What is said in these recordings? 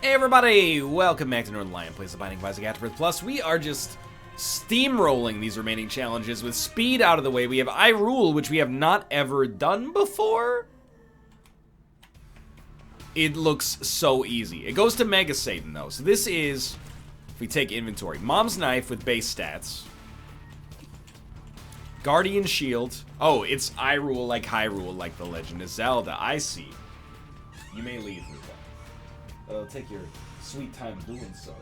Hey everybody, welcome back to Northernlion Plays the Binding of Isaac AFTERBIRTH Plus. We are just steamrolling these remaining challenges with speed out of the way. We have I Rule, which we have not ever done before. It looks so easy. It goes to Mega Satan though. So this is, if we take inventory, Mom's Knife with base stats. Guardian Shield. Oh, it's I Rule like Hyrule, like The Legend of Zelda. I see. You may leave me. Take your sweet time doing so,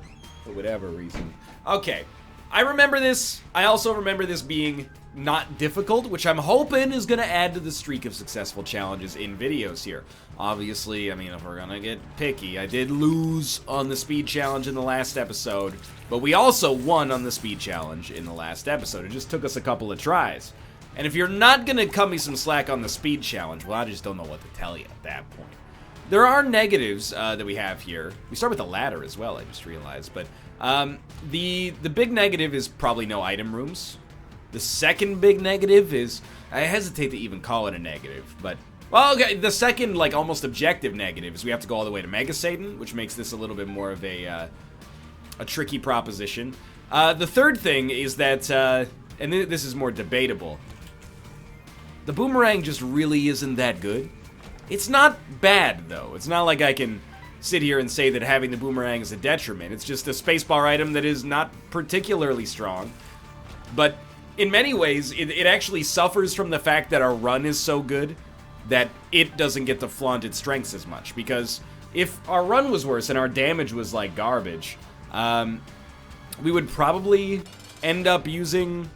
for whatever reason. Okay, I remember this. I also remember this being not difficult, which I'm hoping is going to add to the streak of successful challenges in videos here. Obviously, I mean, if we're going to get picky, I did lose on the speed challenge in the last episode, but we also won on the speed challenge in the last episode. It just took us a couple of tries. And if you're not going to cut me some slack on the speed challenge, well, I just don't know what to tell you at that point. There are negatives that we have here. We start with the ladder as well, I just realized. But the big negative is probably no item rooms. The second big negative is, I hesitate to even call it a negative, but, well, okay, the second, like, almost objective negative is we have to go all the way to Mega Satan, which makes this a little bit more of a tricky proposition. The third thing is that, and this is more debatable, the boomerang just really isn't that good. It's not bad, though. It's not like I can sit here and say that having the boomerang is a detriment. It's just a spacebar item that is not particularly strong. But in many ways, it actually suffers from the fact that our run is so good that it doesn't get to flaunt its strengths as much. Because if our run was worse and our damage was like garbage, we would probably end up using...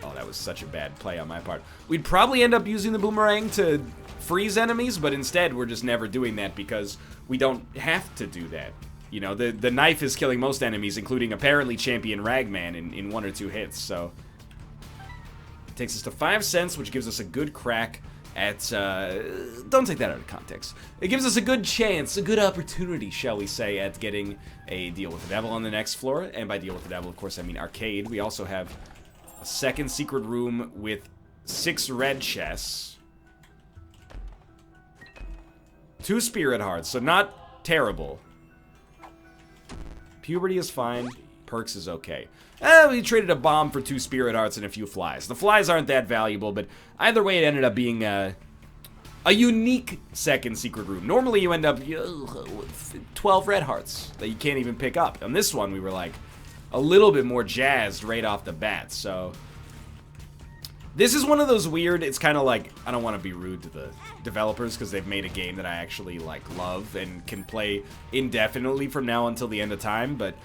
Oh, that was such a bad play on my part. We'd probably end up using the boomerang to freeze enemies, but instead we're just never doing that because we don't have to do that. You know, the knife is killing most enemies, including apparently Champion Ragman in 1 or 2 hits, so... It takes us to 5 cents, which gives us a good crack at, don't take that out of context. It gives us a good chance, a good opportunity, shall we say, at getting a Deal with the Devil on the next floor, and by Deal with the Devil, of course, I mean arcade. We also have a second secret room with 6 red chests. 2 spirit hearts, so not terrible. Puberty is fine. Perks is okay. We traded a bomb for 2 spirit hearts and a few flies. The flies aren't that valuable, but either way it ended up being a unique second secret room. Normally you end up with 12 red hearts that you can't even pick up. On this one we were like a little bit more jazzed right off the bat, so... This is one of those weird, it's kind of like, I don't want to be rude to the developers because they've made a game that I actually, like, love and can play indefinitely from now until the end of time, but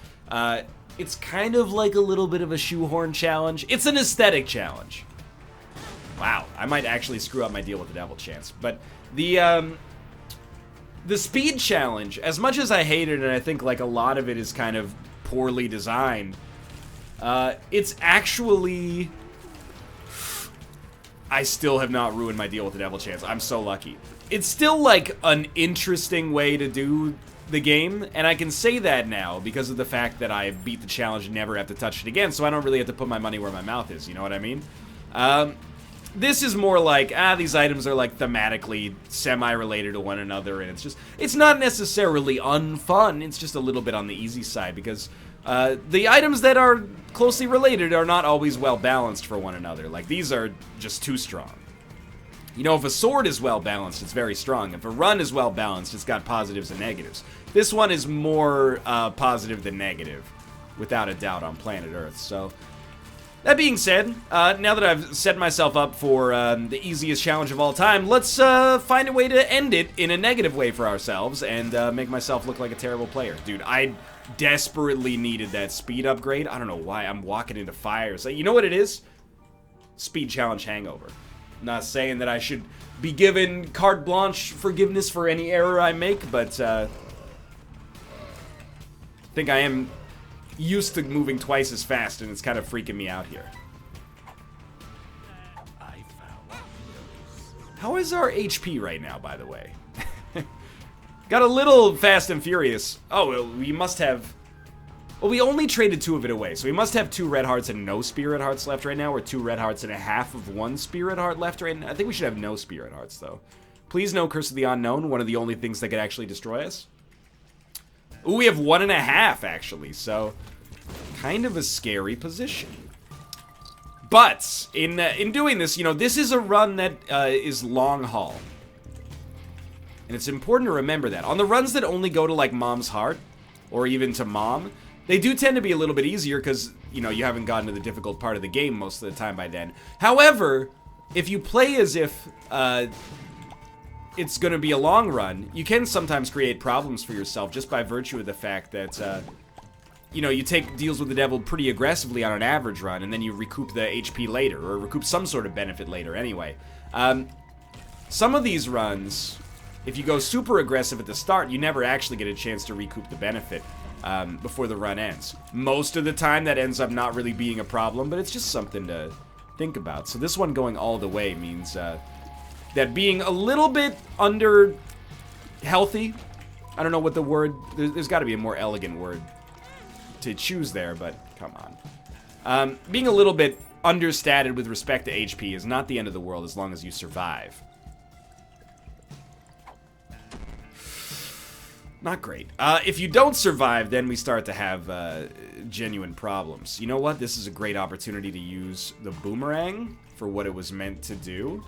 it's kind of like a little bit of a shoehorn challenge. It's an aesthetic challenge. Wow, I might actually screw up my Deal with the Devil chance, but the speed challenge, as much as I hate it, and I think, like, a lot of it is kind of poorly designed, it's actually... I still have not ruined my Deal with the Devil chance. I'm so lucky. It's still, like, an interesting way to do the game, and I can say that now because of the fact that I beat the challenge and never have to touch it again, so I don't really have to put my money where my mouth is, you know what I mean? This is more like, these items are, like, thematically semi-related to one another, and it's not necessarily unfun, it's just a little bit on the easy side, because the items that are closely related are not always well balanced for one another. Like, these are just too strong. You know, if a sword is well balanced, it's very strong. If a run is well balanced, it's got positives and negatives. This one is more positive than negative, without a doubt, on planet Earth. So, that being said, now that I've set myself up for the easiest challenge of all time, let's find a way to end it in a negative way for ourselves and make myself look like a terrible player. Dude, I desperately needed that speed upgrade. I don't know why I'm walking into fires. You know what it is? Speed challenge hangover. I'm not saying that I should be given carte blanche forgiveness for any error I make, but I think I am used to moving twice as fast, and it's kind of freaking me out here. How is our HP right now, by the way? Got a little fast and furious. Oh, well, we must have... Well, we only traded 2 of it away, so we must have 2 red hearts and no spirit hearts left right now, or 2 red hearts and a half of 1 spirit heart left right now. I think we should have no spirit hearts, though. Please no Curse of the Unknown, one of the only things that could actually destroy us. Ooh, we have 1.5, actually, so kind of a scary position. But, in doing this, you know, this is a run that is long haul. And it's important to remember that. On the runs that only go to, like, Mom's Heart, or even to Mom, they do tend to be a little bit easier because, you know, you haven't gotten to the difficult part of the game most of the time by then. However, if you play as if it's going to be a long run, you can sometimes create problems for yourself just by virtue of the fact that, you know, you take deals with the devil pretty aggressively on an average run, and then you recoup the HP later, or recoup some sort of benefit later anyway. Some of these runs, if you go super aggressive at the start, you never actually get a chance to recoup the benefit before the run ends. Most of the time, that ends up not really being a problem, but it's just something to think about. So this one going all the way means that being a little bit under healthy, I don't know what the word, there's got to be a more elegant word to choose there, but come on. Being a little bit understated with respect to HP is not the end of the world as long as you survive. Not great. If you don't survive, then we start to have genuine problems. You know what? This is a great opportunity to use the boomerang for what it was meant to do.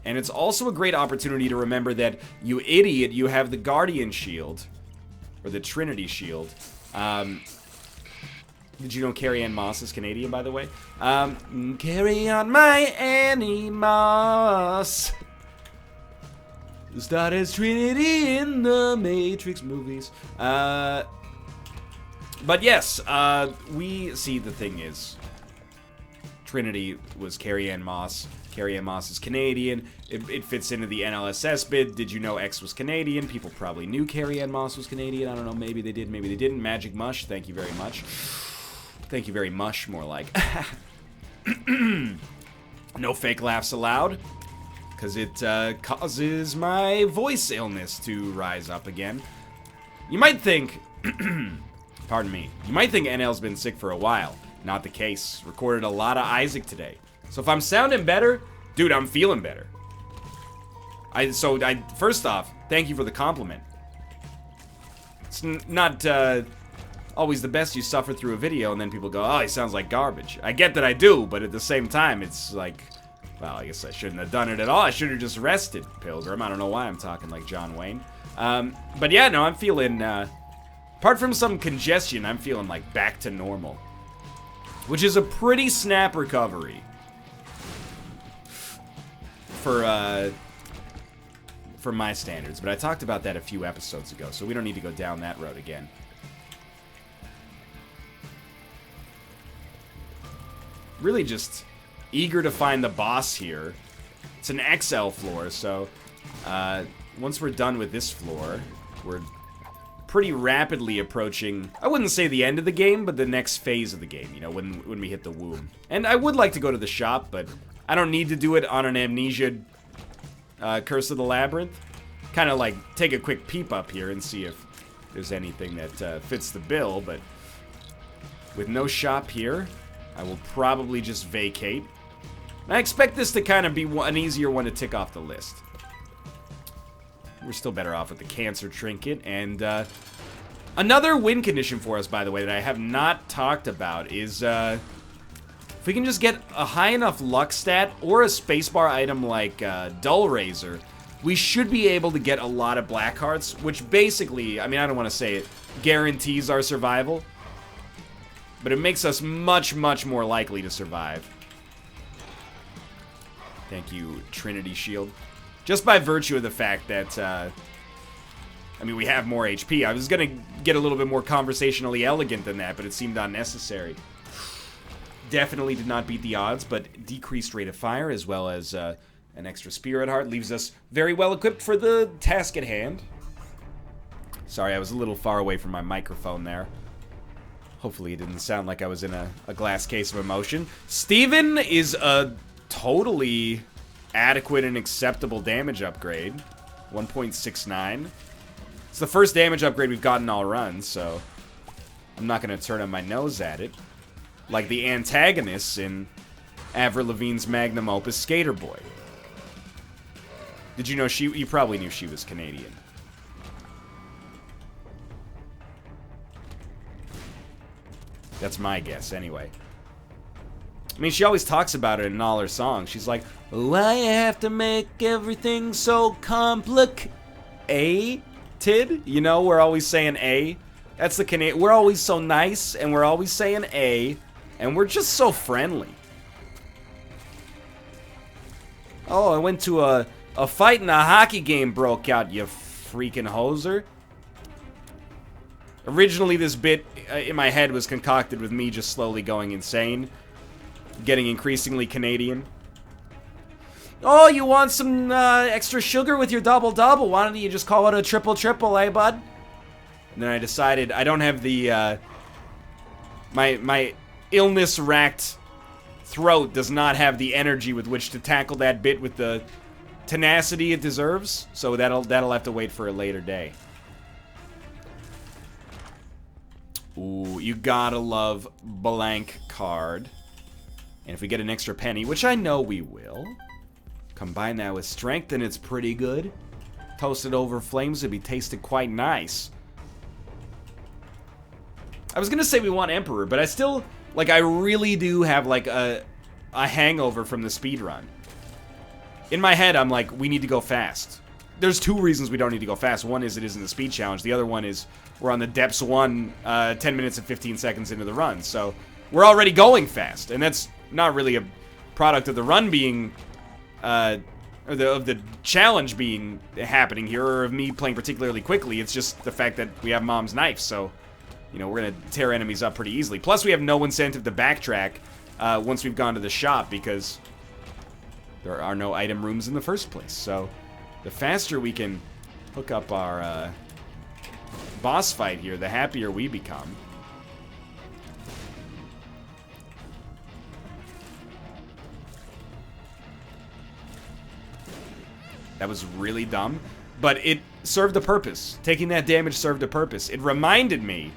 And it's also a great opportunity to remember that, you idiot, you have the Guardian Shield. Or the Trinity Shield. Did you know Carrie Ann Moss is Canadian, by the way? Carry on my Annie Moss. Starred as Trinity in the Matrix movies. But yes, we see the thing is, Trinity was Carrie Ann Moss. Carrie Ann Moss is Canadian. It fits into the NLSS bid. Did you know X was Canadian? People probably knew Carrie Ann Moss was Canadian. I don't know. Maybe they did. Maybe they didn't. Magic Mush. Thank you very much. Thank you very much. More like. No fake laughs allowed. Because it causes my voice illness to rise up again. You might think... pardon me. You might think NL's been sick for a while. Not the case. Recorded a lot of Isaac today. So if I'm sounding better, dude, I'm feeling better. First off, thank you for the compliment. It's not always the best you suffer through a video and then people go, oh, he sounds like garbage. I get that I do, but at the same time, it's like, well, I guess I shouldn't have done it at all. I should have just rested, Pilgrim. I don't know why I'm talking like John Wayne. But yeah, no, I'm feeling, apart from some congestion, I'm feeling like back to normal. Which is a pretty snap recovery. For my standards, but I talked about that a few episodes ago, so we don't need to go down that road again. Really just eager to find the boss here. It's an XL floor, so once we're done with this floor, we're pretty rapidly approaching, I wouldn't say the end of the game, but the next phase of the game, you know, when we hit the womb. And I would like to go to the shop, but I don't need to do it on an Amnesia Curse of the Labyrinth. Kind of like take a quick peep up here and see if there's anything that fits the bill, but with no shop here, I will probably just vacate. And I expect this to kind of be an easier one to tick off the list. We're still better off with the Cancer Trinket, and another win condition for us, by the way, that I have not talked about is if we can just get a high enough luck stat or a spacebar item like Dull Razor, we should be able to get a lot of black hearts, which basically, I mean, I don't want to say it, guarantees our survival, but it makes us much, much more likely to survive. Thank you, Trinity Shield. Just by virtue of the fact that, I mean, we have more HP. I was going to get a little bit more conversationally elegant than that, but it seemed unnecessary. Definitely did not beat the odds, but decreased rate of fire as well as an extra Spirit Heart leaves us very well equipped for the task at hand. Sorry, I was a little far away from my microphone there. Hopefully it didn't sound like I was in a glass case of emotion. Steven is a totally adequate and acceptable damage upgrade. 1.69. It's the first damage upgrade we've gotten all runs, so I'm not going to turn up my nose at it. Like the antagonists in Avril Lavigne's magnum opus, Skater Boy. Did you know you probably knew she was Canadian. That's my guess, anyway. I mean, she always talks about it in all her songs. She's like, why you have to make everything so complicated? You know, we're always saying A. That's the Canadian. We're always so nice, and we're always saying A, and we're just so friendly. Oh, I went to a fight and a hockey game broke out, you freaking hoser. Originally, this bit in my head was concocted with me just slowly going insane. Getting increasingly Canadian. Oh, you want some extra sugar with your double-double? Why don't you just call it a triple-triple, eh, bud? And then I decided I don't have the, my illness-racked throat does not have the energy with which to tackle that bit with the tenacity it deserves. So that'll have to wait for a later day. Ooh, you gotta love blank card. And if we get an extra penny, which I know we will, combine that with strength and it's pretty good. Toasted over flames, it'd be tasted quite nice. I was gonna say we want Emperor, but I still, like, I really do have, like, a hangover from the speedrun. In my head, I'm like, we need to go fast. There's two reasons we don't need to go fast. One is it isn't the speed challenge. The other one is we're on the Depths 1, 10 minutes and 15 seconds into the run. So we're already going fast. And that's not really a product of the run being, of the challenge being happening here, or of me playing particularly quickly. It's just the fact that we have Mom's knife, so, you know, we're gonna tear enemies up pretty easily. Plus, we have no incentive to backtrack once we've gone to the shop, because there are no item rooms in the first place. So the faster we can hook up our boss fight here, the happier we become. That was really dumb, but it served a purpose. Taking that damage served a purpose. It reminded me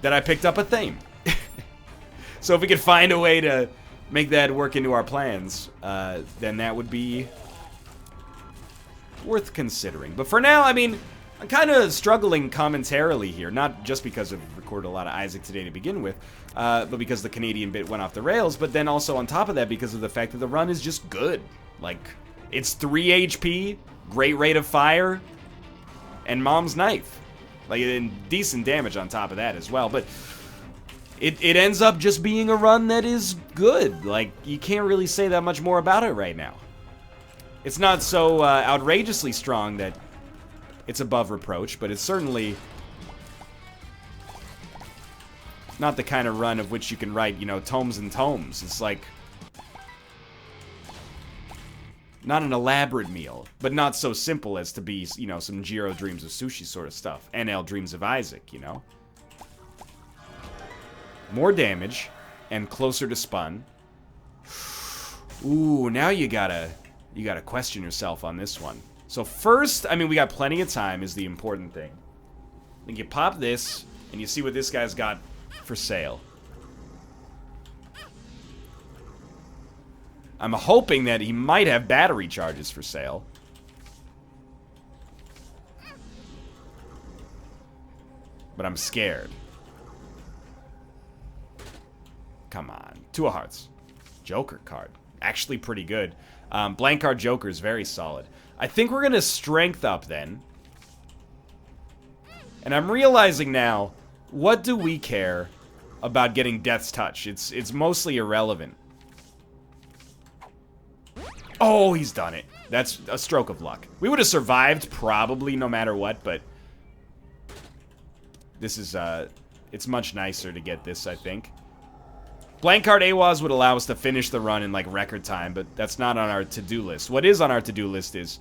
that I picked up a theme. So if we could find a way to make that work into our plans, then that would be worth considering. But for now, I mean, I'm kind of struggling commentarily here, not just because I've recorded a lot of Isaac today to begin with, but because the Canadian bit went off the rails, but then also on top of that because of the fact that the run is just good. Like, it's 3 HP, great rate of fire, and Mom's knife. Like, and decent damage on top of that as well, but it ends up just being a run that is good. Like, you can't really say that much more about it right now. It's not so outrageously strong that it's above reproach, but it's certainly not the kind of run of which you can write, you know, tomes and tomes. It's like not an elaborate meal, but not so simple as to be, you know, some Jiro Dreams of Sushi sort of stuff. NL Dreams of Isaac, you know? More damage, and closer to spun. Ooh, now you gotta question yourself on this one. So first, I mean, we got plenty of time is the important thing. Then you pop this, and you see what this guy's got for sale. I'm hoping that he might have battery charges for sale. But I'm scared. Come on. 2 of hearts. Joker card. Actually pretty good. Blank card Joker is very solid. I think we're going to strength up then. And I'm realizing now, what do we care about getting Death's Touch? It's mostly irrelevant. Oh, he's done it. That's a stroke of luck. We would have survived probably no matter what, but this is, it's much nicer to get this, I think. Blank card AWAS would allow us to finish the run in, like, record time, but that's not on our to-do list. What is on our to-do list is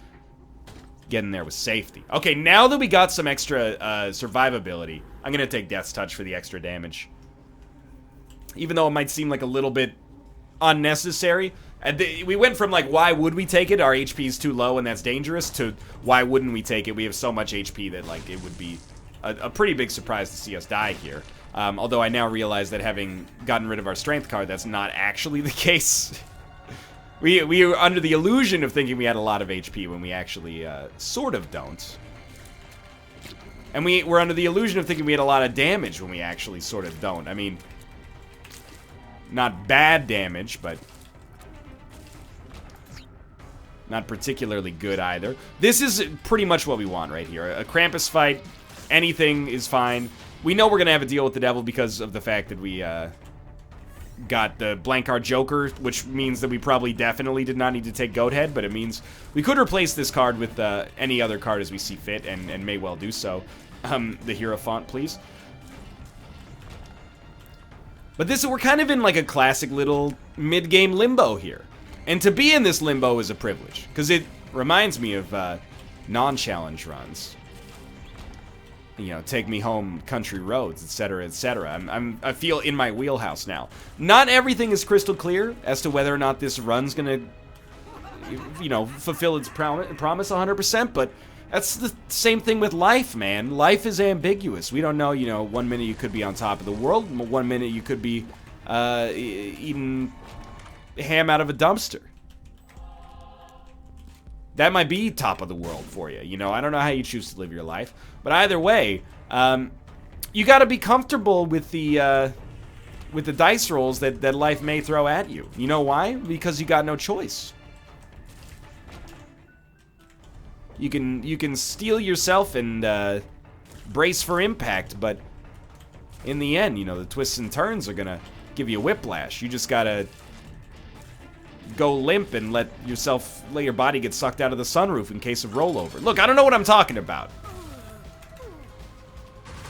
getting there with safety. Okay, now that we got some extra survivability, I'm gonna take Death's Touch for the extra damage. Even though it might seem like a little bit unnecessary. We went from, like, why would we take it? Our HP is too low and that's dangerous, to why wouldn't we take it? We have so much HP that, like, it would be a pretty big surprise to see us die here. Although I now realize that having gotten rid of our strength card, that's not actually the case. we were under the illusion of thinking we had a lot of HP when we actually sort of don't. And we're under the illusion of thinking we had a lot of damage when we actually sort of don't. I mean, Not bad damage, but not particularly good either. This is pretty much what we want right here. A Krampus fight, anything is fine. We know we're going to have a deal with the devil because of the fact that we got the blank card Joker, which means that we probably definitely did not need to take Goathead, but it means we could replace this card with any other card as we see fit, and may well do so. The Hierophant, please. But we're kind of in like a classic little mid-game limbo here. And to be in this limbo is a privilege, because it reminds me of non-challenge runs. You know, take me home, country roads, etc., etc. I feel in my wheelhouse now. Not everything is crystal clear as to whether or not this run's gonna, you know, fulfill its promise 100%, but that's the same thing with life, man. Life is ambiguous. We don't know, you know, 1 minute you could be on top of the world, 1 minute you could be eating ham out of a dumpster. That might be top of the world for you, you know. I don't know how you choose to live your life, but either way, you got to be comfortable with the dice rolls that life may throw at you. You know why? Because you got no choice. You can steel yourself and brace for impact, but in the end, you know, the twists and turns are gonna give you a whiplash. You just gotta go limp and let your body get sucked out of the sunroof in case of rollover. Look, I don't know what I'm talking about.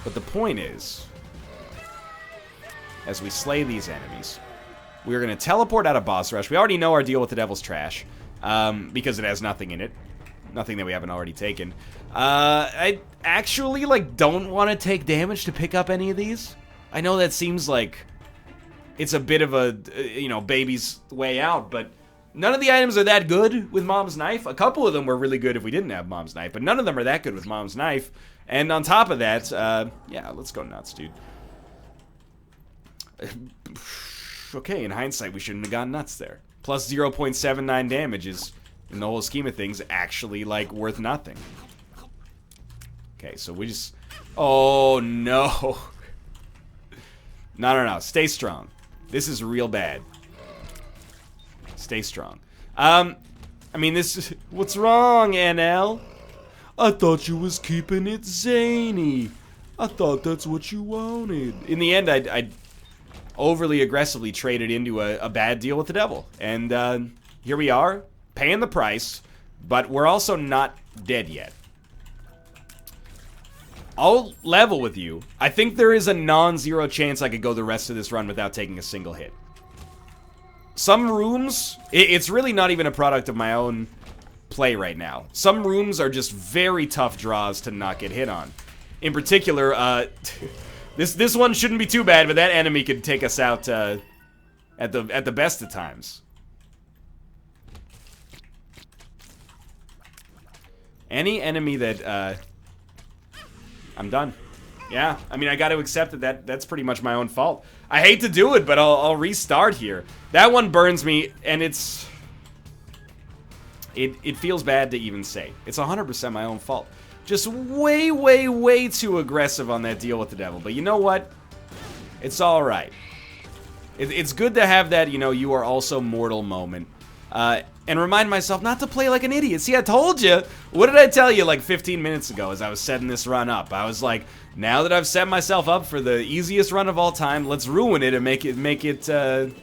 But the point is, as we slay these enemies, we're going to teleport out of boss rush. We already know our deal with the devil's trash, because it has nothing in it. Nothing that we haven't already taken. I actually, like, don't want to take damage to pick up any of these. I know that seems like it's a bit of a, you know, baby's way out, but none of the items are that good with Mom's Knife. A couple of them were really good if we didn't have Mom's Knife, but none of them are that good with Mom's Knife. And on top of that, yeah, let's go nuts, dude. Okay, in hindsight, we shouldn't have gone nuts there. Plus 0.79 damage is, in the whole scheme of things, actually, like, worth nothing. Okay, so we just... Oh, no. No. Stay strong. This is real bad. Stay strong. I mean, this is... What's wrong, NL? I thought you was keeping it zany. I thought that's what you wanted. In the end, I overly aggressively traded into a bad deal with the devil. And here we are, paying the price, but we're also not dead yet. I'll level with you. I think there is a non-zero chance I could go the rest of this run without taking a single hit. Some rooms, it's really not even a product of my own play right now. Some rooms are just very tough draws to not get hit on. In particular, this one shouldn't be too bad, but that enemy could take us out at the best of times. Any enemy that I'm done. Yeah, I mean, I got to accept that's pretty much my own fault. I hate to do it, but I'll restart here. That one burns me, and it feels bad to even say. It's 100% my own fault. Just way too aggressive on that deal with the devil. But you know what? It's all right. It's good to have that, you know, you are also mortal moment. And remind myself not to play like an idiot. See, I told you. What did I tell you like 15 minutes ago as I was setting this run up? I was like, now that I've set myself up for the easiest run of all time, let's ruin it and make it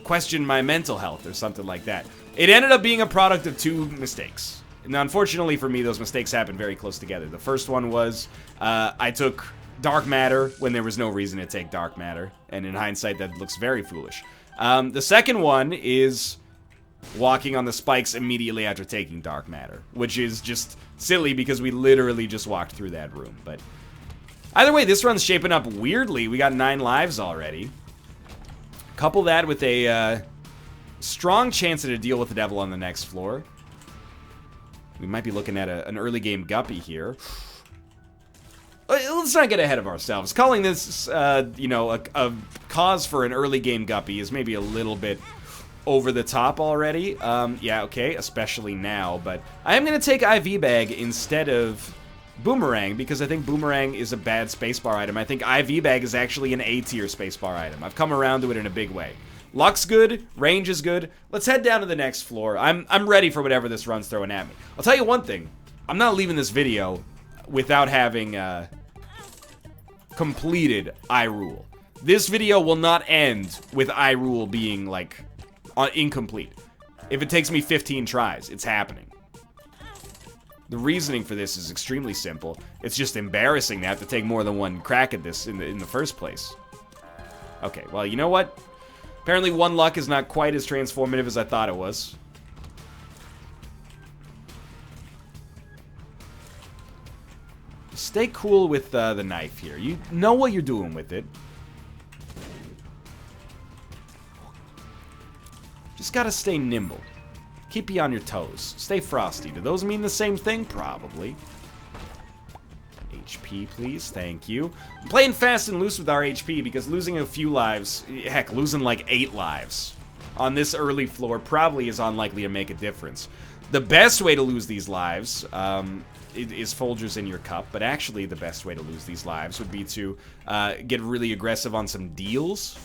question my mental health or something like that. It ended up being a product of two mistakes. Now, unfortunately for me, those mistakes happened very close together. The first one was I took dark matter when there was no reason to take dark matter. And in hindsight, that looks very foolish. The second one is walking on the spikes immediately after taking dark matter, which is just silly because we literally just walked through that room. But either way, this run's shaping up weirdly. We got 9 lives already. Couple that with a strong chance at a deal with the devil on the next floor. We might be looking at an early game guppy here. Let's not get ahead of ourselves. Calling this, you know, a cause for an early game guppy is maybe a little bit over the top already. Yeah, okay, especially now, but I am going to take IV Bag instead of Boomerang, because I think Boomerang is a bad spacebar item. I think IV Bag is actually an A-tier spacebar item. I've come around to it in a big way. Luck's good, range is good. Let's head down to the next floor. I'm ready for whatever this run's throwing at me. I'll tell you one thing. I'm not leaving this video without having completed I Rule. This video will not end with I Rule being, like, incomplete. If it takes me 15 tries, it's happening. The reasoning for this is extremely simple. It's just embarrassing to have to take more than one crack at this in the first place. Okay, well, you know what? Apparently 1 luck is not quite as transformative as I thought it was. Stay cool with the knife here. You know what you're doing with it. Just gotta stay nimble. Keep you on your toes. Stay frosty. Do those mean the same thing? Probably. HP, please. Thank you. I'm playing fast and loose with our HP because losing a few lives, heck, losing like 8 lives on this early floor probably is unlikely to make a difference. The best way to lose these lives is Folgers in your cup, but actually the best way to lose these lives would be to get really aggressive on some deals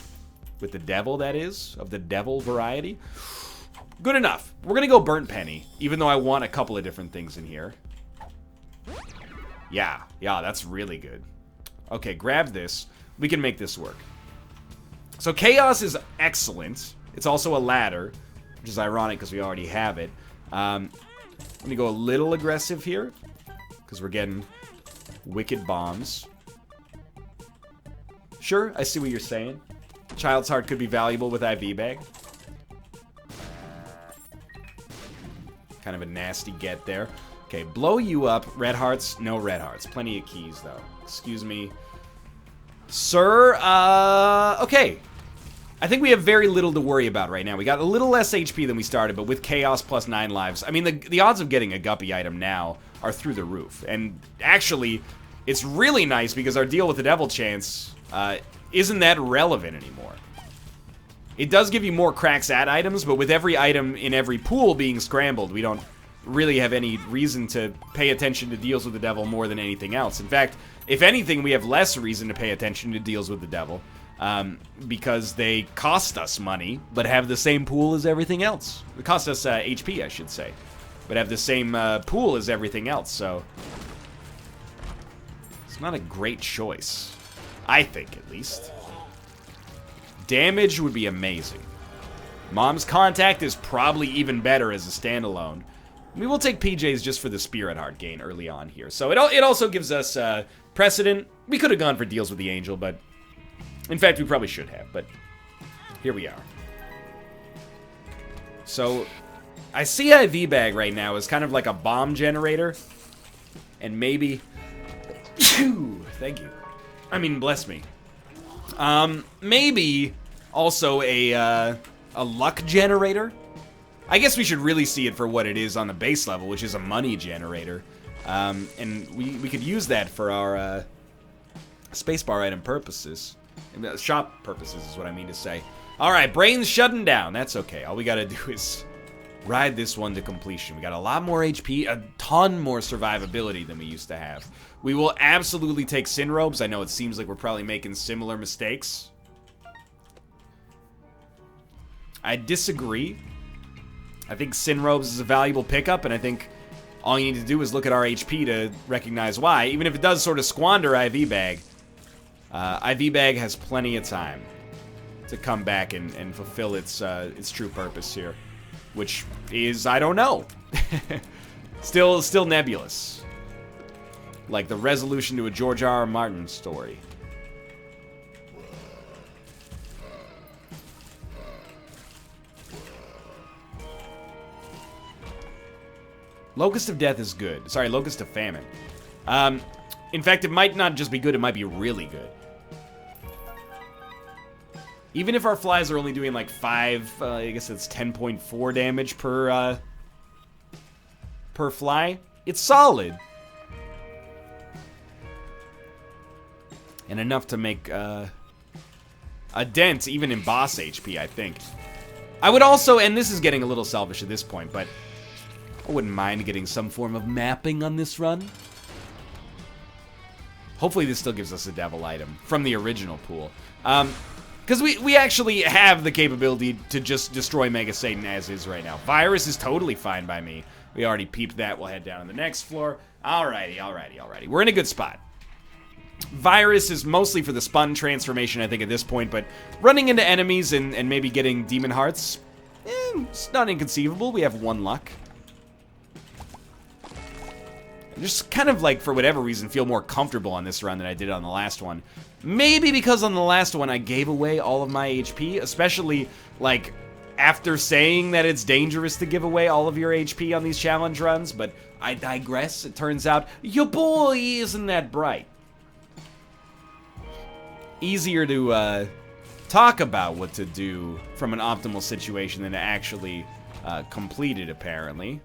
with the devil, that is, of the devil variety. Good enough. We're gonna go Burnt Penny, even though I want a couple of different things in here. Yeah, that's really good. Okay, grab this. We can make this work. So Chaos is excellent. It's also a ladder, which is ironic because we already have it. Let me go a little aggressive here, because we're getting wicked bombs. Sure, I see what you're saying. Child's Heart could be valuable with IV Bag. Kind of a nasty get there. Okay, blow you up. Red hearts? No red hearts. Plenty of keys, though. Excuse me. Sir, okay. I think we have very little to worry about right now. We got a little less HP than we started, but with Chaos plus 9 lives, I mean, the odds of getting a Guppy item now are through the roof. And actually, it's really nice because our deal with the Devil Chance isn't that relevant anymore. It does give you more cracks at items, but with every item in every pool being scrambled, we don't really have any reason to pay attention to deals with the devil more than anything else. In fact, if anything, we have less reason to pay attention to deals with the devil. Because they cost us money, but have the same pool as everything else. It cost us HP, I should say, but have the same pool as everything else, so it's not a great choice. I think, at least. Damage would be amazing. Mom's Contact is probably even better as a standalone. We will take PJs just for the Spirit Heart gain early on here, so it also gives us precedent. We could have gone for deals with the Angel, but in fact, we probably should have, but here we are. So, I see IV Bag right now as kind of like a bomb generator. And maybe... Thank you. I mean, bless me. Maybe also a luck generator. I guess we should really see it for what it is on the base level, which is a money generator. And we could use that for our spacebar item purposes. Shop purposes is what I mean to say. Alright, brain's shutting down. That's okay. All we gotta do is ride this one to completion. We got a lot more HP, a ton more survivability than we used to have. We will absolutely take Sin Robes. I know it seems like we're probably making similar mistakes. I disagree. I think Sin Robes is a valuable pickup, and I think all you need to do is look at our HP to recognize why. Even if it does sort of squander IV Bag, IV Bag has plenty of time to come back and fulfill its true purpose here, which is, I don't know, still nebulous, like the resolution to a George R.R. Martin story. Locust of Death is good. Sorry, Locust of Famine. In fact, it might not just be good, it might be really good. Even if our flies are only doing like 5, I guess it's 10.4 damage per fly, it's solid. And enough to make a dent even in boss HP, I think. I would also, and this is getting a little selfish at this point, but I wouldn't mind getting some form of mapping on this run. Hopefully this still gives us a devil item from the original pool. Because we actually have the capability to just destroy Mega Satan as is right now. Virus is totally fine by me. We already peeped that. We'll head down to the next floor. Alrighty. We're in a good spot. Virus is mostly for the Spun transformation, I think, at this point, but running into enemies and maybe getting Demon Hearts, it's not inconceivable. We have 1 luck. I just kind of, like, for whatever reason, feel more comfortable on this run than I did on the last one. Maybe because on the last one I gave away all of my HP, especially, like, after saying that it's dangerous to give away all of your HP on these challenge runs, but I digress. It turns out your boy isn't that bright. Easier to talk about what to do from an optimal situation than to actually complete it, apparently.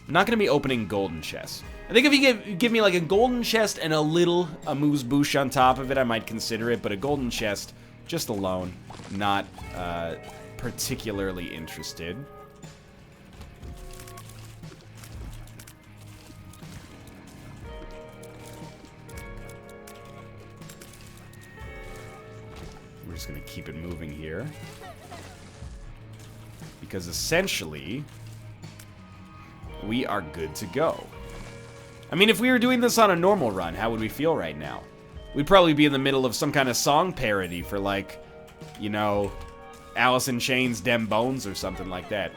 I'm not going to be opening golden chests. I think if you give me like a golden chest and a little amuse-bouche on top of it, I might consider it, but a golden chest just alone, not particularly interested. We're just going to keep it moving here. Because essentially, we are good to go. I mean, if we were doing this on a normal run, how would we feel right now? We'd probably be in the middle of some kind of song parody for, like, you know, Alice in Chains' Dem Bones or something like that.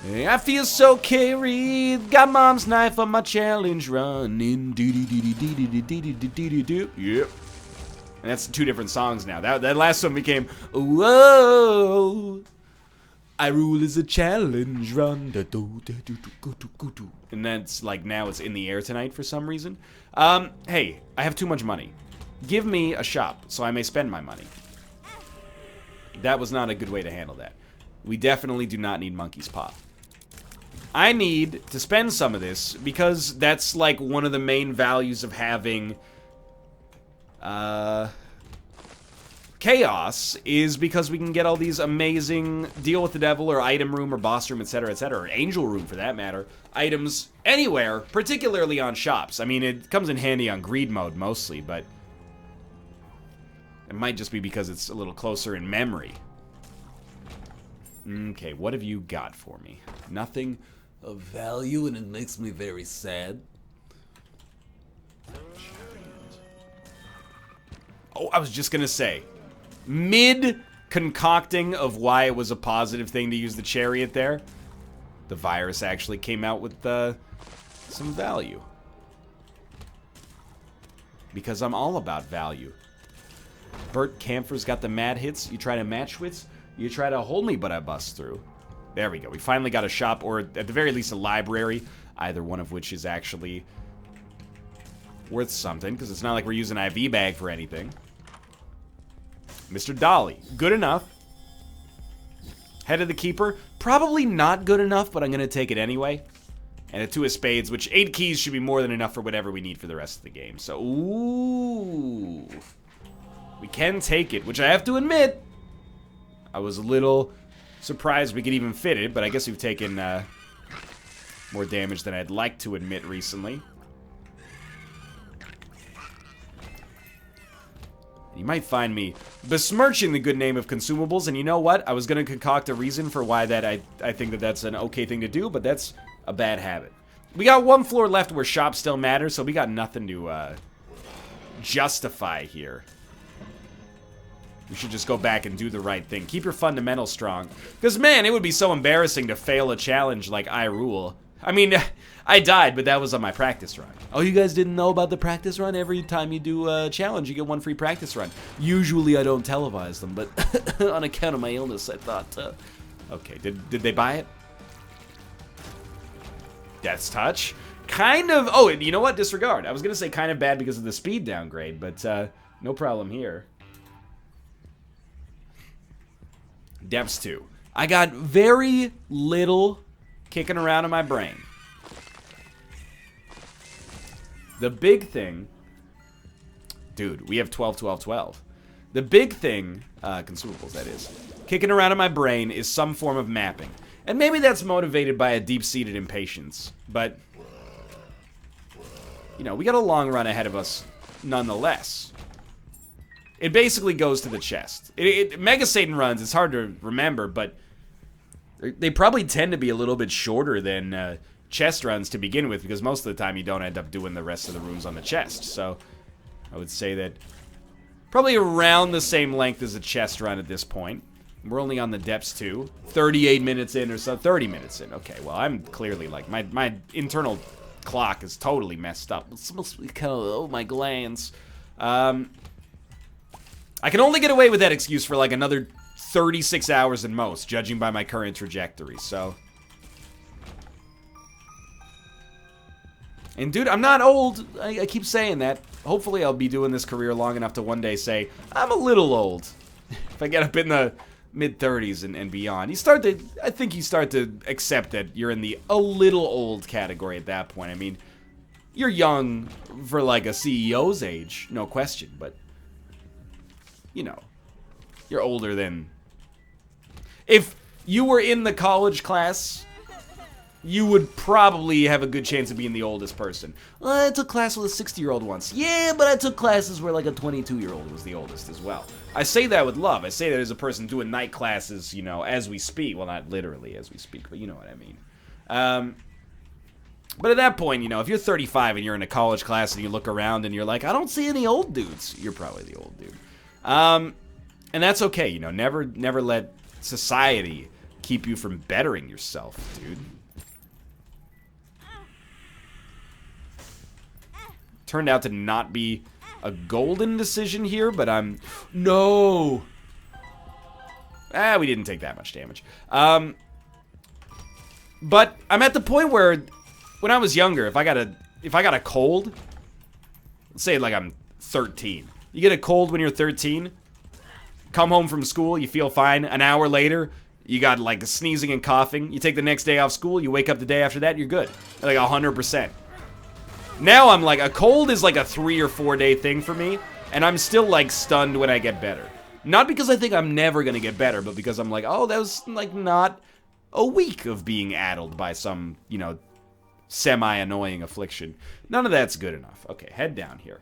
I feel so carried, got mom's knife on my challenge running. Yep. And that's 2 different songs now. That last one became, whoa, I rule is a challenge run. And that's like, now it's in the air tonight for some reason. Hey, I have too much money. Give me a shop so I may spend my money. That was not a good way to handle that. We definitely do not need Monkey's Paw. I need to spend some of this because that's like one of the main values of having Chaos, is because we can get all these amazing Deal with the Devil or Item Room or Boss Room, etc., etc., or Angel Room for that matter, items anywhere, particularly on shops. I mean, it comes in handy on Greed Mode mostly, but it might just be because it's a little closer in memory. Okay, what have you got for me? Nothing of value, and it makes me very sad. Oh, I was just gonna say, mid-concocting of why it was a positive thing to use the chariot there, the virus actually came out with some value. Because I'm all about value. Bert Camphor's got the mad hits. You try to match wits, you try to hold me, but I bust through. There we go. We finally got a shop, or at the very least a library, either one of which is actually worth something, because it's not like we're using IV bag for anything. Mr. Dolly, good enough. Head of the Keeper, probably not good enough, but I'm going to take it anyway. And a 2 of Spades, which 8 keys should be more than enough for whatever we need for the rest of the game. So, ooh. We can take it, which I have to admit, I was a little surprised we could even fit it, but I guess we've taken more damage than I'd like to admit recently. You might find me besmirching the good name of consumables, and you know what? I was going to concoct a reason for why that I think that that's an okay thing to do, but that's a bad habit. We got 1 floor left where shops still matter, so we got nothing to justify here. We should just go back and do the right thing. Keep your fundamentals strong. Because, man, it would be so embarrassing to fail a challenge like I Rule. I mean, I died, but that was on my practice run. Oh, you guys didn't know about the practice run? Every time you do a challenge, you get 1 free practice run. Usually I don't televise them, but on account of my illness, I thought, okay, did they buy it? Death's Touch? Kind of, oh, you know what? Disregard. I was going to say kind of bad because of the speed downgrade, but no problem here. Depths 2. I got very little kicking around in my brain. The big thing... Dude, we have 12, 12, 12. The big thing, consumables that is, kicking around in my brain is some form of mapping. And maybe that's motivated by a deep-seated impatience, but... you know, we got a long run ahead of us nonetheless. It basically goes to the chest. Mega Satan runs, it's hard to remember, but they probably tend to be a little bit shorter than chest runs to begin with, because most of the time you don't end up doing the rest of the rooms on the chest. So I would say that probably around the same length as a chest run at this point. We're only on the depths too. 38 minutes in or so. 30 minutes in. Okay, well, I'm clearly like, my internal clock is totally messed up. It's supposed to be kind of, oh, my glands. I can only get away with that excuse for like another 36 hours at most, judging by my current trajectory, so. And dude, I'm not old. I keep saying that. Hopefully I'll be doing this career long enough to one day say, I'm a little old. If I get up in the mid-30s and beyond. I think you start to accept that you're in the a little old category at that point. I mean, you're young for like a CEO's age, no question, but, you know, you're older than... If you were in the college class, you would probably have a good chance of being the oldest person. Well, I took class with a 60-year-old once. Yeah, but I took classes where like a 22-year-old was the oldest as well. I say that with love. I say that as a person doing night classes, you know, as we speak. Well, not literally as we speak, but you know what I mean. But at that point, you know, if you're 35 and you're in a college class and you look around and you're like, I don't see any old dudes, you're probably the old dude. And that's okay, you know. Never let society keep you from bettering yourself, dude. Turned out to not be a golden decision here, but I'm... No! We didn't take that much damage. But I'm at the point where, when I was younger, if I got a cold, let's say like I'm 13. You get a cold when you're 13, come home from school, you feel fine. An hour later, you got like sneezing and coughing. You take the next day off school, you wake up the day after that, you're good. Like 100%. Now I'm like, a cold is like a 3 or 4 day thing for me, and I'm still like stunned when I get better. Not because I think I'm never gonna get better, but because I'm like, oh, that was like not a week of being addled by some, you know, semi-annoying affliction. None of that's good enough. Okay, head down here.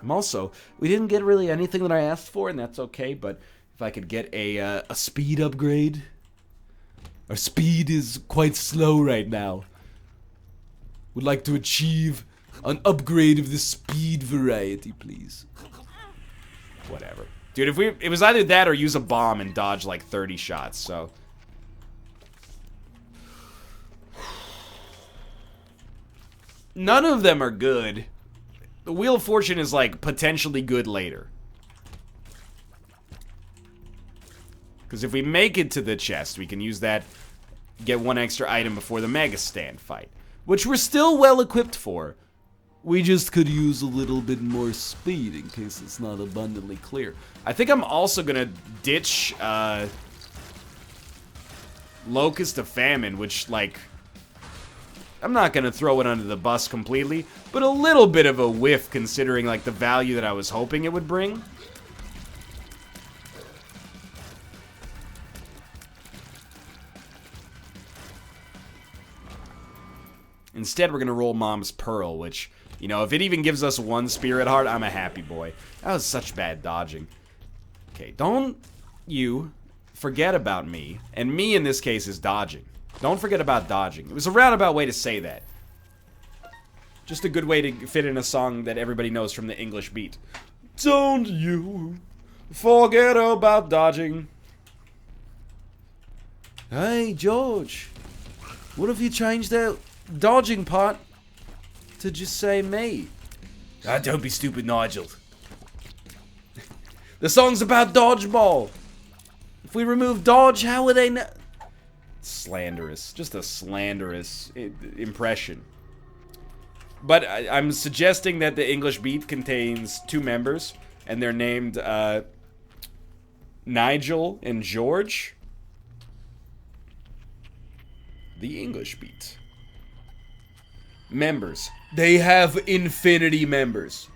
We didn't get really anything that I asked for, and that's okay, but if I could get a speed upgrade. Our speed is quite slow right now. Would like to achieve an upgrade of the speed variety, please. Whatever. Dude, it was either that or use a bomb and dodge like 30 shots, so. None of them are good. The Wheel of Fortune is like potentially good later. Because if we make it to the chest, we can use that, get one extra item before the Mega Stand fight. Which we're still well equipped for. We just could use a little bit more speed in case it's not abundantly clear. I think I'm also gonna ditch Locust of Famine, which, like, I'm not gonna throw it under the bus completely, but a little bit of a whiff considering, like, the value that I was hoping it would bring. Instead, we're going to roll Mom's Pearl, which, you know, if it even gives us one Spirit Heart, I'm a happy boy. That was such bad dodging. Okay, don't you forget about me. And me, in this case, is dodging. Don't forget about dodging. It was a roundabout way to say that. Just a good way to fit in a song that everybody knows from the English beat. Don't you forget about dodging. Hey, George. What if you changed that dodging part to just say me? Ah, don't be stupid, Nigel. The song's about dodgeball. If we remove dodge, how would they know? Slanderous. Just a slanderous impression. But I'm suggesting that the English beat contains 2 members, and they're named Nigel and George. The English beat. Members. They have infinity members.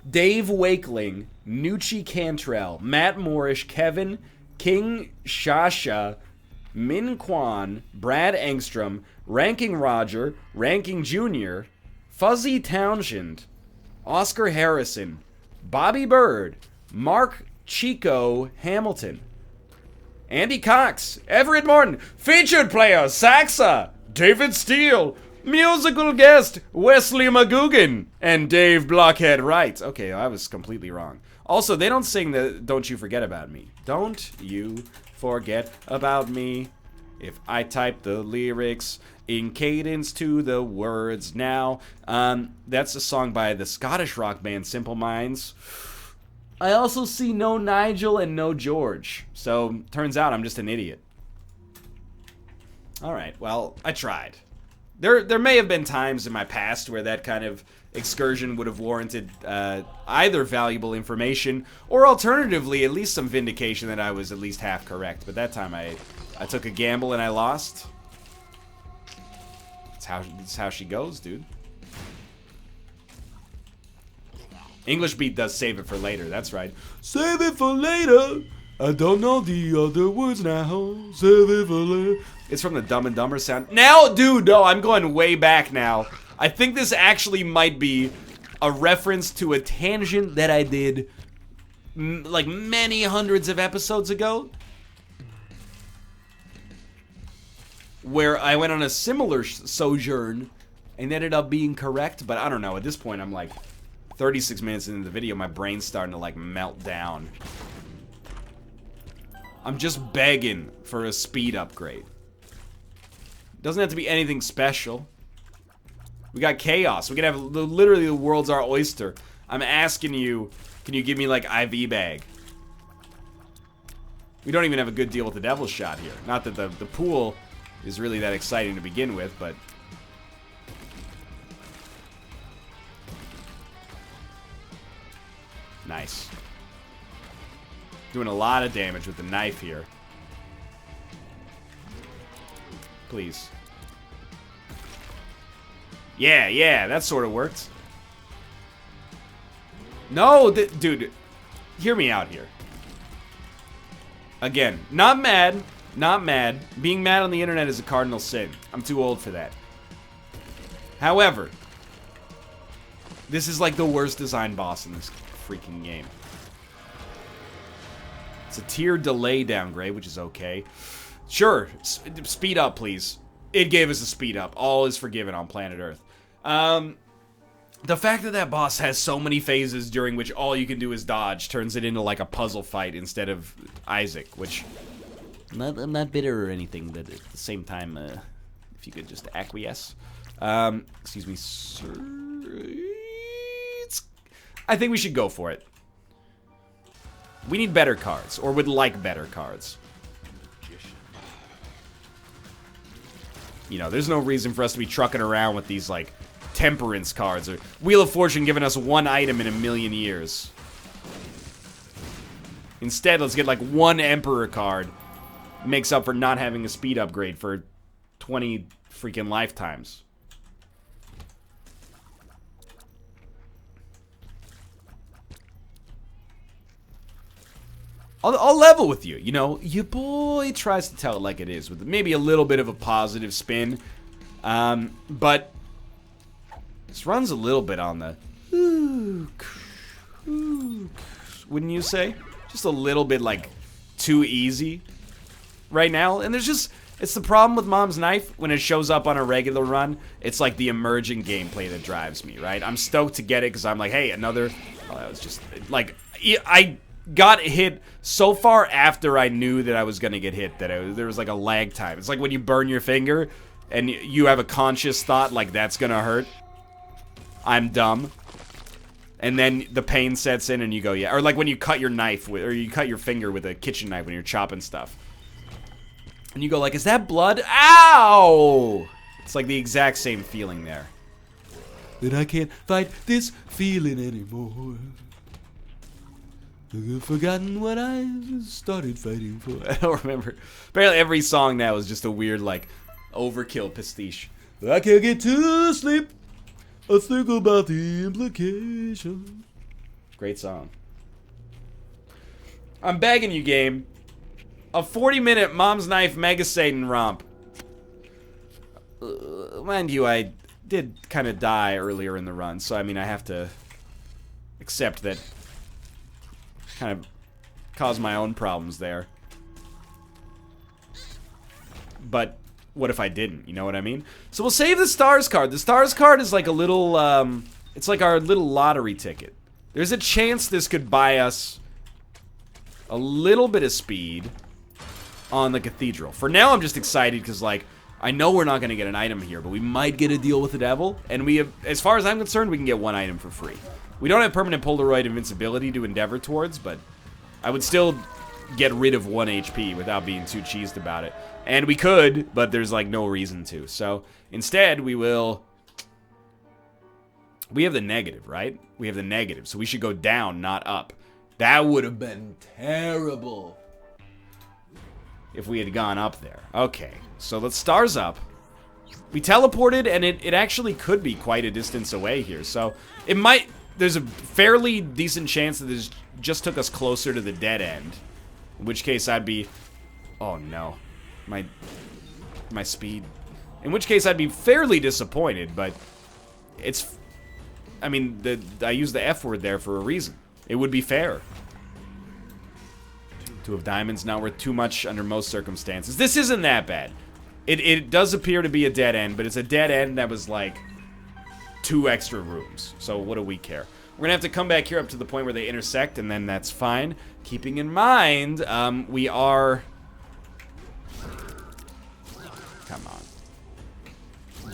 Dave Wakeling, Nucci Cantrell, Matt Moorish, Kevin, King Shasha, Min Kwan, Brad Engstrom, Ranking Roger, Ranking Jr., Fuzzy Townshend, Oscar Harrison, Bobby Bird, Mark Chico Hamilton, Andy Cox, Everett Morton, featured player Saxa, David Steele, musical guest Wesley McGugan, and Dave Blockhead Wright. Okay, I was completely wrong. Also, they don't sing the Don't You Forget About Me. Don't you forget about me. If I type the lyrics in cadence to the words now. That's a song by the Scottish rock band Simple Minds. I also see no Nigel and no George. So, turns out I'm just an idiot. Alright, well, I tried. There may have been times in my past where that kind of excursion would have warranted either valuable information or alternatively at least some vindication that I was at least half correct. But that time I took a gamble and I lost. That's how she goes, dude. English beat does save it for later, that's right. Save it for later. I don't know the other words now. Save it for later. It's from the Dumb and Dumber sound. Now, dude, no, I'm going way back now. I think this actually might be a reference to a tangent that I did like many hundreds of episodes ago, where I went on a similar sojourn and ended up being correct, but I don't know. At this point, I'm like 36 minutes into the video, my brain's starting to like melt down. I'm just begging for a speed upgrade. Doesn't have to be anything special. We got chaos. We can have literally the world's our oyster. I'm asking you, can you give me like IV bag? We don't even have a good deal with the Devil's Shot here. Not that the pool is really that exciting to begin with, but nice. Doing a lot of damage with the knife here. Please. Yeah, that sort of worked. No, dude, hear me out here. Again, not mad. Being mad on the internet is a cardinal sin. I'm too old for that. However, this is like the worst design boss in this freaking game. It's a tier delay downgrade, which is okay. Sure, speed up, please. It gave us a speed up. All is forgiven on planet Earth. The fact that that boss has so many phases during which all you can do is dodge turns it into like a puzzle fight instead of Isaac, which I'm not bitter or anything, but at the same time, if you could just acquiesce. Excuse me, sir. I think we should go for it. We need better cards, or would like better cards. You know, there's no reason for us to be trucking around with these, like, Temperance cards, or Wheel of Fortune giving us one item in a million years. Instead, let's get, like, one Emperor card. Makes up for not having a speed upgrade for 20 freaking lifetimes. I'll level with you. You know, your boy tries to tell it like it is, with maybe a little bit of a positive spin. But this runs a little bit on the... wouldn't you say? Just a little bit, like, too easy right now. And there's just... It's the problem with Mom's Knife. When it shows up on a regular run, it's like the emerging gameplay that drives me, right? I'm stoked to get it because I'm like, hey, another... Oh, that was just... Like, I got hit so far after I knew that I was going to get hit that there was like a lag time. It's like when you burn your finger and you have a conscious thought like that's going to hurt. I'm dumb. And then the pain sets in and you go, yeah. Or like when you cut your knife with, or you cut your finger with a kitchen knife when you're chopping stuff. And you go like, is that blood? Ow! It's like the exact same feeling there. That I can't fight this feeling anymore. I've forgotten what I started fighting for. I don't remember. Apparently every song now is just a weird, like, overkill pastiche. I can't get to sleep. I think about the implications. Great song. I'm begging you, game. A 40-minute Mom's Knife Mega Satan romp. Mind you, did kind of die earlier in the run, so I mean, I have to accept that kind of caused my own problems there. But what if I didn't? You know what I mean? So we'll save the stars card. The stars card is like a little, it's like our little lottery ticket. There's a chance this could buy us a little bit of speed on the cathedral. For now, I'm just excited because, like, I know we're not going to get an item here, but we might get a deal with the devil. And we have, as far as I'm concerned, we can get one item for free. We don't have permanent Polaroid invincibility to endeavor towards, but I would still get rid of 1 HP without being too cheesed about it. And we could, but there's, like, no reason to. So, instead, we will... We have the negative, right? We have the negative, so we should go down, not up. That would have been terrible if we had gone up there. Okay, so let's stars up. We teleported, and it actually could be quite a distance away here. So, it might... There's a fairly decent chance that this just took us closer to the dead end. In which case, I'd be... Oh, no. My speed. In which case, I'd be fairly disappointed, but it's... I mean, I used the F word there for a reason. It would be fair. 2 of diamonds, not worth too much under most circumstances. This isn't that bad. It does appear to be a dead end, but it's a dead end that was like 2 extra rooms. So what do we care? We're gonna have to come back here up to the point where they intersect, and then that's fine. Keeping in mind, we are... Come on.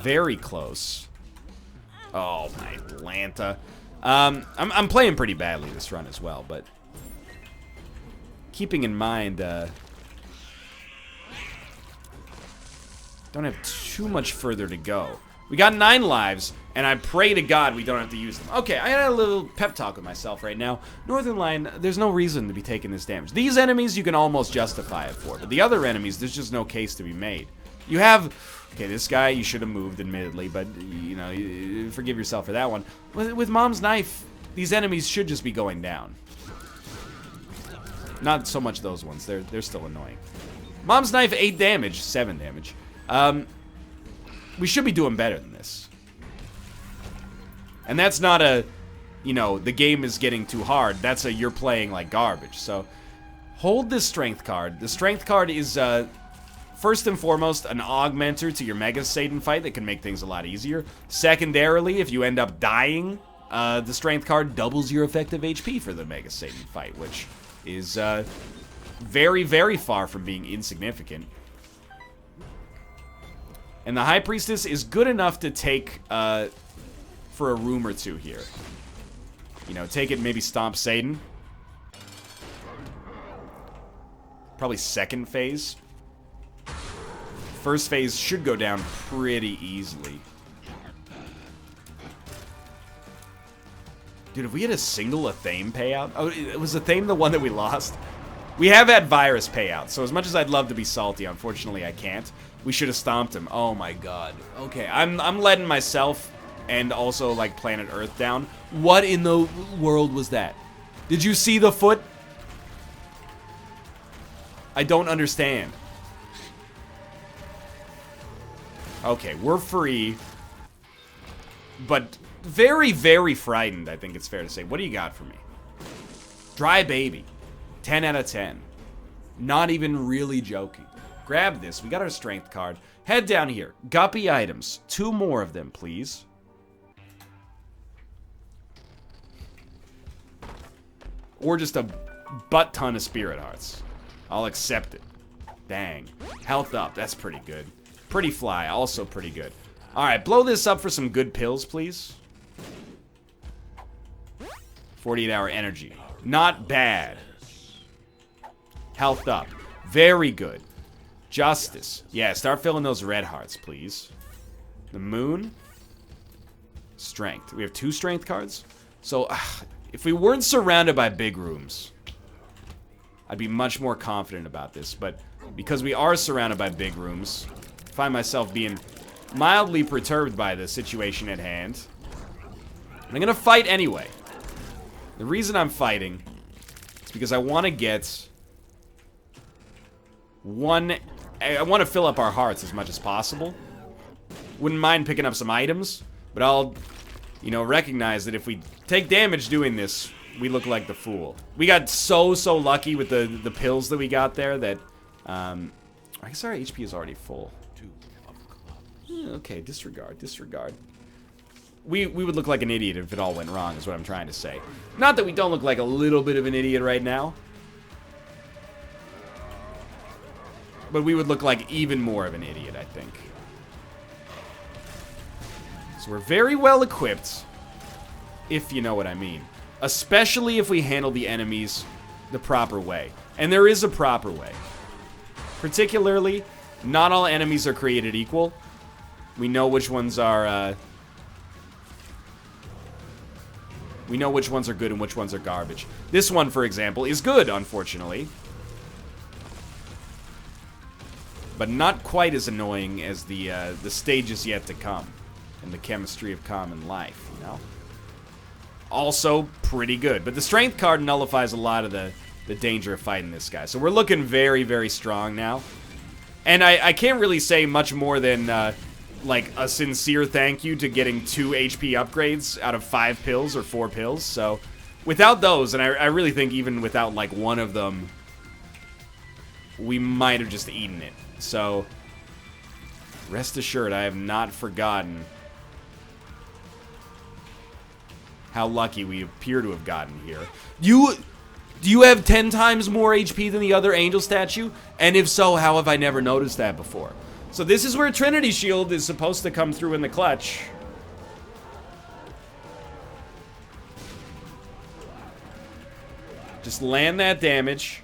Very close. Oh, my Atlanta. I'm playing pretty badly this run as well, but... Keeping in mind, don't have too much further to go. We got 9 lives, and I pray to God we don't have to use them. Okay, I had a little pep talk with myself right now. Northernlion, there's no reason to be taking this damage. These enemies you can almost justify it for, but the other enemies, there's just no case to be made. You have... Okay, this guy you should have moved, admittedly, but, you know, forgive yourself for that one. With Mom's Knife, these enemies should just be going down. Not so much those ones. They're still annoying. Mom's Knife, 8 damage. 7 damage. We should be doing better than this. And that's not a, you know, the game is getting too hard. That's a you're playing like garbage. So, hold this strength card. The strength card is, first and foremost, an augmenter to your Mega Satan fight that can make things a lot easier. Secondarily, if you end up dying, the strength card doubles your effective HP for the Mega Satan fight, which is very, very far from being insignificant. And the High Priestess is good enough to take for a room or two here. You know, take it, maybe stomp Satan. Probably second phase. First phase should go down pretty easily. Dude, if we had a single Athame payout... Oh, was Athame the one that we lost? We have had virus payout, so as much as I'd love to be salty, unfortunately I can't. We should have stomped him. Oh my god. Okay, I'm letting myself and also, like, Planet Earth down. What in the world was that? Did you see the foot? I don't understand. Okay, we're free. But very, very frightened, I think it's fair to say. What do you got for me? Dry baby. 10 out of 10. Not even really joking. Grab this. We got our strength card. Head down here. Guppy items. 2 more of them, please. Or just a butt ton of spirit hearts. I'll accept it. Dang. Health up. That's pretty good. Pretty fly. Also pretty good. Alright, blow this up for some good pills, please. 48-hour energy. Not bad. Health up. Very good. Justice. Yeah, start filling those red hearts, please. The moon. Strength. We have 2 strength cards. So, if we weren't surrounded by big rooms, I'd be much more confident about this. But because we are surrounded by big rooms, I find myself being mildly perturbed by the situation at hand. And I'm gonna fight anyway. The reason I'm fighting is because I want to get I want to fill up our hearts as much as possible. Wouldn't mind picking up some items. But I'll, you know, recognize that if we take damage doing this, we look like the fool. We got so lucky with the pills that we got there that, I guess our HP is already full. Okay, disregard. We would look like an idiot if it all went wrong, is what I'm trying to say. Not that we don't look like a little bit of an idiot right now. But we would look like even more of an idiot, I think. So we're very well equipped, if you know what I mean. Especially if we handle the enemies the proper way. And there is a proper way. Particularly, not all enemies are created equal. We know which ones are, we know which ones are good and which ones are garbage. This one, for example, is good, unfortunately. But not quite as annoying as the stages yet to come. And the chemistry of common life, you know? Also, pretty good. But the strength card nullifies a lot of the danger of fighting this guy. So we're looking very, very strong now. And I can't really say much more than, like, a sincere thank you to getting 2 HP upgrades out of 5 pills or 4 pills. So, without those, and I really think even without, like, one of them, we might have just eaten it. So, rest assured, I have not forgotten how lucky we appear to have gotten here. Do you have 10 times more HP than the other angel statue? And if so, how have I never noticed that before? So this is where Trinity Shield is supposed to come through in the clutch. Just land that damage.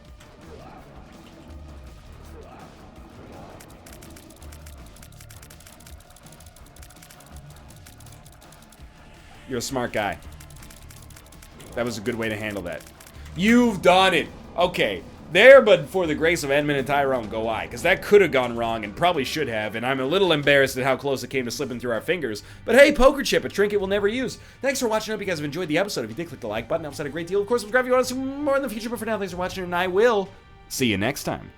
You're a smart guy. That was a good way to handle that. You've done it. Okay. There, but for the grace of Edmund and Tyrone, go I. Because that could have gone wrong and probably should have. And I'm a little embarrassed at how close it came to slipping through our fingers. But hey, poker chip, a trinket we'll never use. Thanks for watching. I hope you guys have enjoyed the episode. If you did, click the like button. It helps out a great deal. Of course, subscribe if you want to see more in the future. But for now, thanks for watching, and I will see you next time.